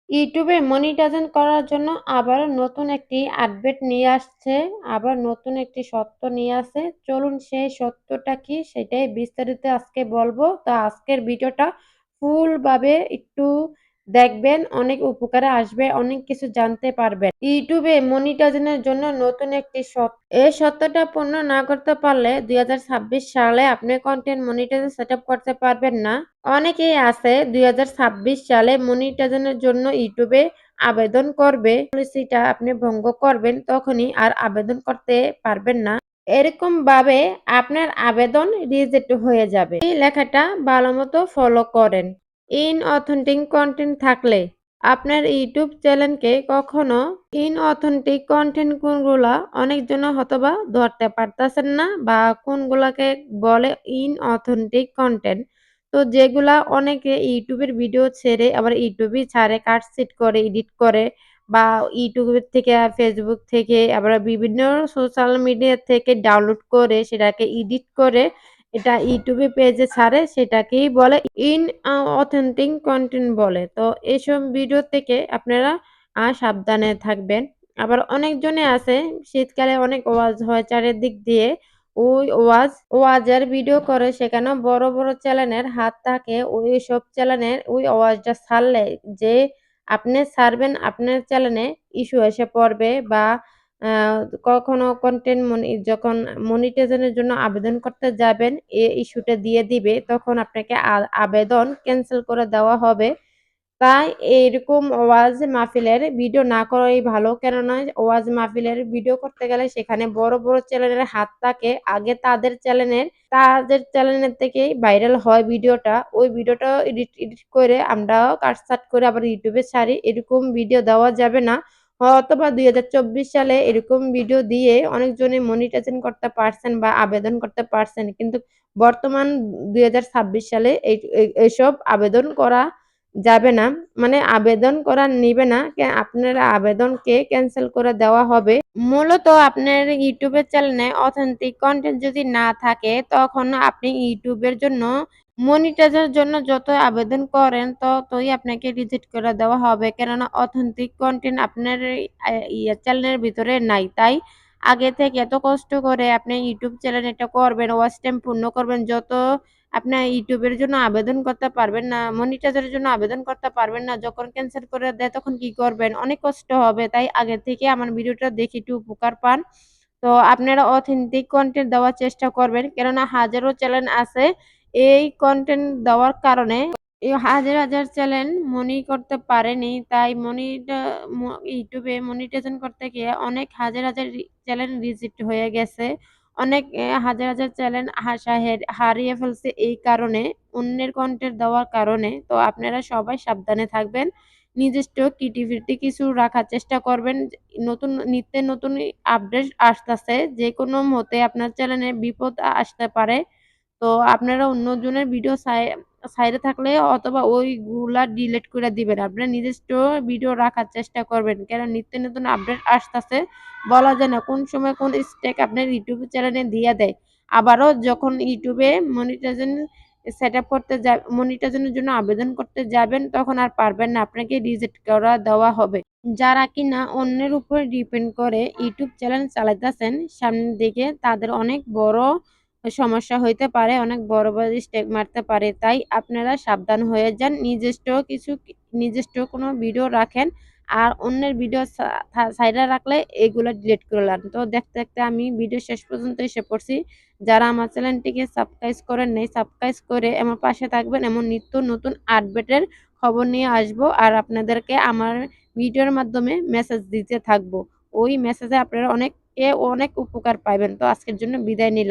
ইউটিউবে মনিটাইজেশন করার জন্য আবারও নতুন একটি আপডেট নিয়ে আসছে। আবার নতুন একটি সত্য নিয়ে আসে। চলুন সেই সত্যটা কি সেটাই বিস্তারিত আজকে বলবো। তো আজকের ভিডিওটা ফুল ভাবে একটু দেখবেন, অনেক উপকারে আসবে, অনেক কিছু জানতে পারবেন। ইউটিউবে মনিটাইজেশনের জন্য নতুন একটি এই সত্যটা পূর্ণ না করতে পারলে ২০২৬ সালে আপনি কন্টেন্ট মনিটাইজেশন সেটআপ করতে পারবেন না। অনেকেই আছে ২০২৬ সালে মনিটাইজেশনের জন্য ইউটিউবে আবেদন করবে। পলিসিটা আপনি ভঙ্গ করবেন তখনই আর আবেদন করতে পারবেন না। এরকম ভাবে আপনার আবেদন রিজেক্ট হয়ে যাবে। এই লেখাটা ভালোমতো ফলো করেন। ইনঅথেন্টিক কন্টেন্ট থাকলে আপনার ইউটিউব চ্যানেলকে কখনো ইনঅথেন্টিক কন্টেন্ট কোনগুলা অনেকজন হয়তোবা ধরতে পারতেছেন না বা কোনগুলাকে বলে ইনঅথেন্টিক কন্টেন্ট। তো যেগুলা অনেকে ইউটিউবের ভিডিও ছেড়ে আবার ইউটিউবেই ছাড়ে, কাটছিট করে, এডিট করে বা ইউটিউবের থেকে ফেসবুক থেকে আবার বিভিন্ন সোশ্যাল মিডিয়া থেকে ডাউনলোড করে সেটাকে এডিট করে এটা ইউটিউবে পেজে ছাড়ে, সেটাকেই বলে অথেন্টিক কনটেন্ট বলে। তো এসব ভিডিও থেকে আপনারা সাবধানে থাকবেন। আবার অনেকজনে আছে শীতকালে অনেক ওয়াজ হয় চারিদিক দিয়ে। ওই ওয়াজের ভিডিও করে সেখানেও বড়, বড় চ্যানেলের হাত থাকে। ওইসব চ্যানেলের ওই আওয়াজটা ছাড়লে যে আপনি ছাড়বেন আপনার চ্যানেলে ইস্যু এসে পড়বে বা আ কখনো কনটেন্ট যখন মনিটাইজেশন এর জন্য আবেদন করতে যাবেন, ইস্যুটা দিয়ে দিবে। তখন আপনাকে আবেদন ক্যানসেল করে দেওয়া হবে। তাই এরকম ওয়াজ মাহফিলের ভিডিও না করাই ভালো। কেননা ওয়াজ মাহফিলের ভিডিও করতে গেলে সেখানে বড়, বড় চ্যানেলের হাত থাকে। আগে তাদের চ্যানেলের থেকেই ভাইরাল হয় ভিডিওটা। ওই ভিডিওটা এডিট করে আমরাও কাটছাঁট করে আবার ইউটিউবে ছাড়ি। এরকম ভিডিও দেওয়া যাবে না। অথবা ২০২৪ সালে এরকম ভিডিও দিয়ে অনেকজনে মনিটাইজেশন করতে পারছেন বা আবেদন করতে পারছেন। কিন্তু বর্তমান ২০২৬ সালে এসব আবেদন করা যাবে না। মানে আবেদন করা নিবে না। আপনার আবেদনকে ক্যানসেল করে দেওয়া হবে। মূলত আপনার ইউটিউবের চ্যানেলে অথেন্টিক কনটেন্ট যদি না থাকে তখন আপনি ইউটিউবের জন্য মনিটাইজের জন্য যত আবেদন করেন ততই আপনাকে রিজেক্ট করে দেওয়া হবে। কেননা অথেন্টিক কনটেন্ট আপনার চ্যানেলের ভিতরে নাই। তাই আগে থেকে এত কষ্ট করে আপনি ইউটিউব চ্যানেল এটা করবেন, ওয়াচ টাইম পূর্ণ করবেন, যত আপনার ইউটিউবের জন্য আবেদন করতে পারবেন না, মনিটাইজার এর জন্য আবেদন করতে পারবেন না। যখন ক্যানসেল করে দেয় তখন কি করবেন? অনেক কষ্ট হবে। তাই আগে থেকে আমার ভিডিওটা দেখে একটু উপকার পান। তো আপনারা অথেন্টিক কনটেন্ট দেওয়ার চেষ্টা করবেন। কেননা হাজারো চ্যানেল আছে এই কনটেন্ট দেওয়ার কারণে হাজার, হাজার চ্যানেল মনি করতে পারেনি। তাই ইউটিউবে মনিটাইজেশন করতে গিয়ে অনেক হাজার, হাজার চ্যানেল রিজেক্ট হয়ে গেছে। অনেক হাজার, হাজার চ্যানেল হারিয়ে ফেলছে এই কারণে, অন্যের কনটেন্ট দেওয়ার কারণে। তো আপনারা সবাই সাবধানে থাকবেন। নিজস্ব ক্রিয়েটিভিটি কিছু রাখার চেষ্টা করবেন। নিত্য নতুন আপডেট আসতেছে। যেকোনো মুহূর্তে আপনার চ্যানেলে বিপদ আসতে পারে। তো আপনারা অন্যজনের ভিডিও সাইডে থাকলে অথবা ওইগুলা ডিলিট করে দিবেন। আপনার নিজস্ব ভিডিও রাখার চেষ্টা করবেন। কেন নিত্য নতুন আপডেট আসতেছে। বলা যায় না কোন সময় কোন স্টেক আপনার ইউটিউব চ্যানেলে দিয়ে দেয়। আবারও যখন ইউটিউবে সেটআপ করতে মনিটাইজেশনের জন্য আবেদন করতে যাবেন তখন আর পারবেন না। আপনাকে রিজেক্ট করা দেওয়া হবে। যারা কিনা অন্যের উপর ডিপেন্ড করে ইউটিউব চ্যানেল চালাইতেছেন সামনের দিকে তাদের অনেক বড় সমস্যা হইতে পারে, অনেক বড়, বড় স্টেপ মারতে পারে। তাই আপনারা সাবধান হয়ে যান। নিজস্ব কোনো ভিডিও রাখেন। আর অন্যের ভিডিও সাইডে রাখলে এগুলো ডিলিট করলাম। তো দেখতে, দেখতে আমি ভিডিও শেষ পর্যন্ত এসে পড়ছি। যারা আমার চ্যানেলটিকে সাবস্ক্রাইব করেন নাই, সাবস্ক্রাইব করে আমার পাশে থাকবেন। এমন নিত্য নতুন আপডেটের খবর নিয়ে আসবো। আর আপনাদেরকে আমার ভিডিওর মাধ্যমে মেসেজ দিতে থাকবো। ওই মেসেজে আপনারা অনেক উপকার পাইবেন। তো আজকের জন্য বিদায় নিলাম।